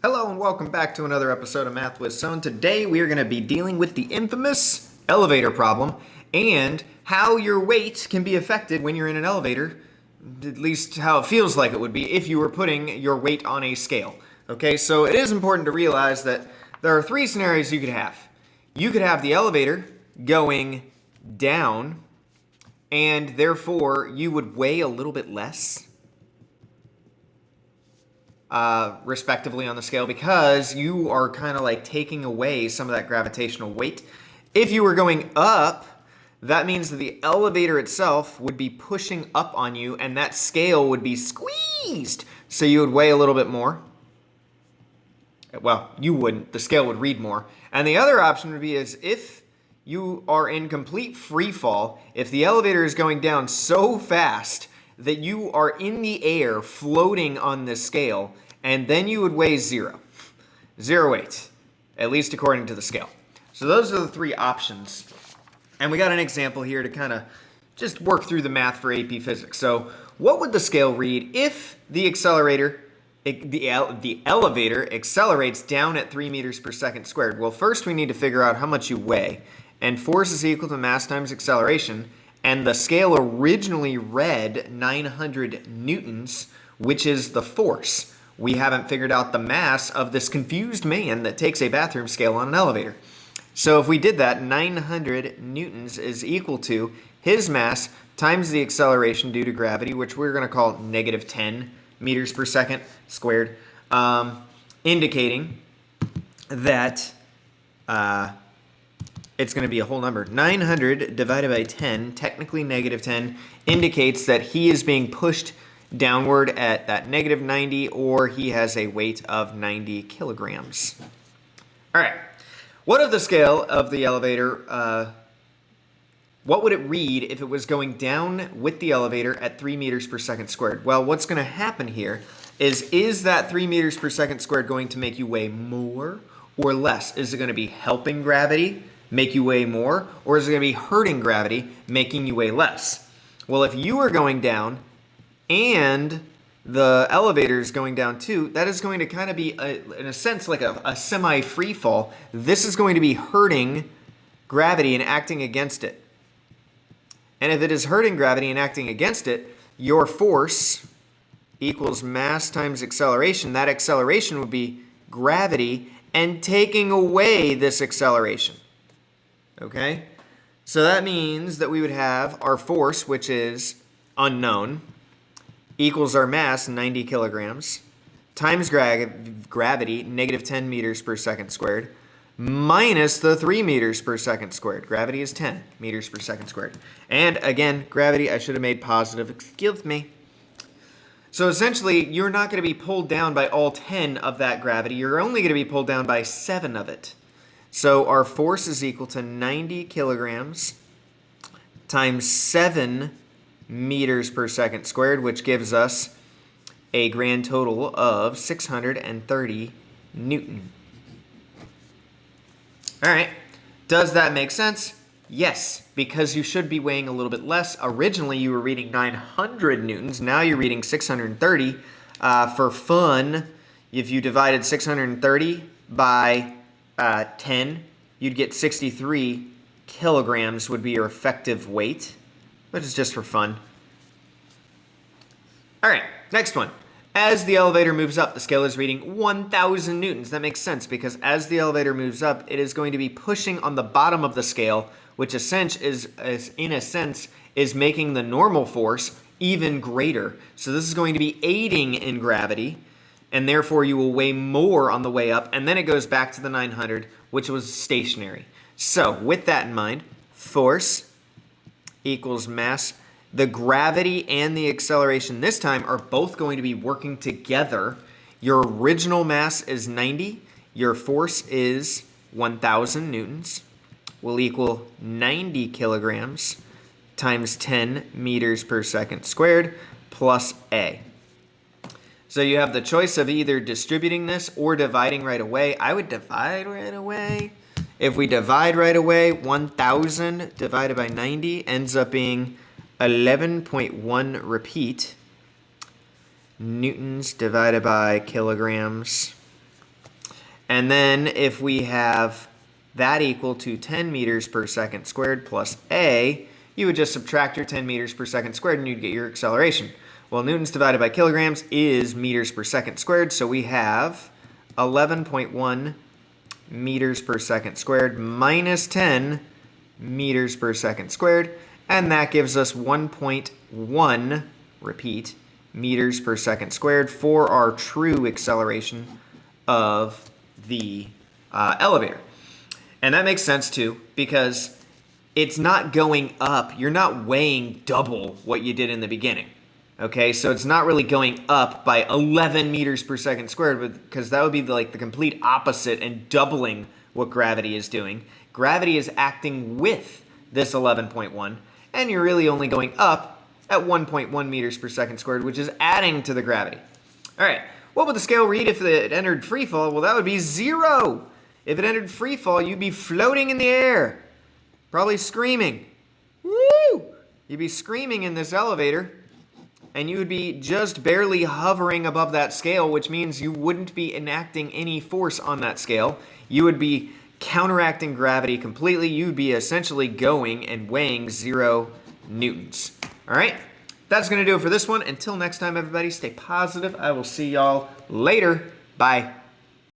Hello and welcome back to another episode of Math with Stone. Today we are going to be dealing with the infamous elevator problem and how your weight can be affected when you're in an elevator, at least how it feels like it would be if you were putting your weight on a scale. Okay, so it is important to realize that there are three scenarios you could have. You could have the elevator going down and therefore you would weigh a little bit less respectively on the scale because you are kind of like taking away some of that gravitational weight. If you were going up, that means that the elevator itself would be pushing up on you and that scale would be squeezed. So you would weigh a little bit more. Well, you wouldn't. The scale would read more. And the other option would be is if you are in complete free fall, if the elevator is going down so fast that you are in the air floating on this scale, and then you would weigh zero weight, at least according to the scale. So those are the three options. And we got an example here to kind of just work through the math for AP Physics. So what would the scale read if the elevator accelerates down at 3 meters per second squared? Well, first we need to figure out how much you weigh. And force is equal to mass times acceleration. And the scale originally read 900 newtons, which is the force. We haven't figured out the mass of this confused man that takes a bathroom scale on an elevator. So if we did that, 900 newtons is equal to his mass times the acceleration due to gravity, which we're going to call negative 10 meters per second squared, indicating that it's going to be a whole number. 900 divided by 10, technically negative 10, indicates that he is being pushed downward at that negative 90, or he has a weight of 90 kilograms. All right. What of the scale of the elevator, what would it read if it was going down with the elevator at 3 meters per second squared? Well, what's going to happen here is that 3 meters per second squared going to make you weigh more or less? Is it going to be helping gravity make you weigh more, or is it going to be hurting gravity, making you weigh less? Well, if you are going down and the elevator is going down too, that is going to kind of be, in a sense, like a semi-free fall. This is going to be hurting gravity and acting against it. And if it is hurting gravity and acting against it, your force equals mass times acceleration. That acceleration would be gravity and taking away this acceleration. Okay? So that means that we would have our force, which is unknown, equals our mass, 90 kilograms, times gravity, negative 10 meters per second squared, minus the 3 meters per second squared. Gravity is 10 meters per second squared. And again, gravity, I should have made positive. Excuse me. So essentially, you're not going to be pulled down by all 10 of that gravity. You're only going to be pulled down by 7 of it. So our force is equal to 90 kilograms times 7 meters per second squared, which gives us a grand total of 630 Newton. All right, does that make sense? Yes, because you should be weighing a little bit less. Originally, you were reading 900 newtons. Now you're reading 630. For fun, if you divided 630 by 10, you'd get 63 kilograms would be your effective weight, but it's just for fun. All right, next one. As the elevator moves up, the scale is reading 1,000 newtons. That makes sense because as the elevator moves up, it is going to be pushing on the bottom of the scale, which in a sense is making the normal force even greater. So this is going to be aiding in gravity, and therefore you will weigh more on the way up, and then it goes back to the 900, which was stationary. So with that in mind, force equals mass. The gravity and the acceleration this time are both going to be working together. Your original mass is 90. Your force is 1,000 newtons. Will equal 90 kilograms times 10 meters per second squared plus A. So you have the choice of either distributing this or dividing right away. I would divide right away. If we divide right away, 1,000 divided by 90 ends up being 11.1 repeat newtons divided by kilograms And then if we have that equal to 10 meters per second squared plus a, you would just subtract your 10 meters per second squared and you'd get your acceleration. Well, newtons divided by kilograms is meters per second squared, so we have 11.1 meters per second squared minus 10 meters per second squared, and that gives us 1.1, repeat, meters per second squared for our true acceleration of the elevator. And that makes sense too, because it's not going up. You're not weighing double what you did in the beginning. Okay, so it's not really going up by 11 meters per second squared, because that would be like the complete opposite and doubling what gravity is doing. Gravity is acting with this 11.1, and you're really only going up at 1.1 meters per second squared, which is adding to the gravity. All right, what would the scale read if it entered free fall? Well, that would be 0. If it entered free fall, you'd be floating in the air, probably screaming. Woo! You'd be screaming in this elevator, and you would be just barely hovering above that scale, which means you wouldn't be enacting any force on that scale. You would be counteracting gravity completely. You'd be essentially going and weighing 0 newtons. All right, that's going to do it for this one. Until next time, everybody, stay positive. I will see y'all later. Bye.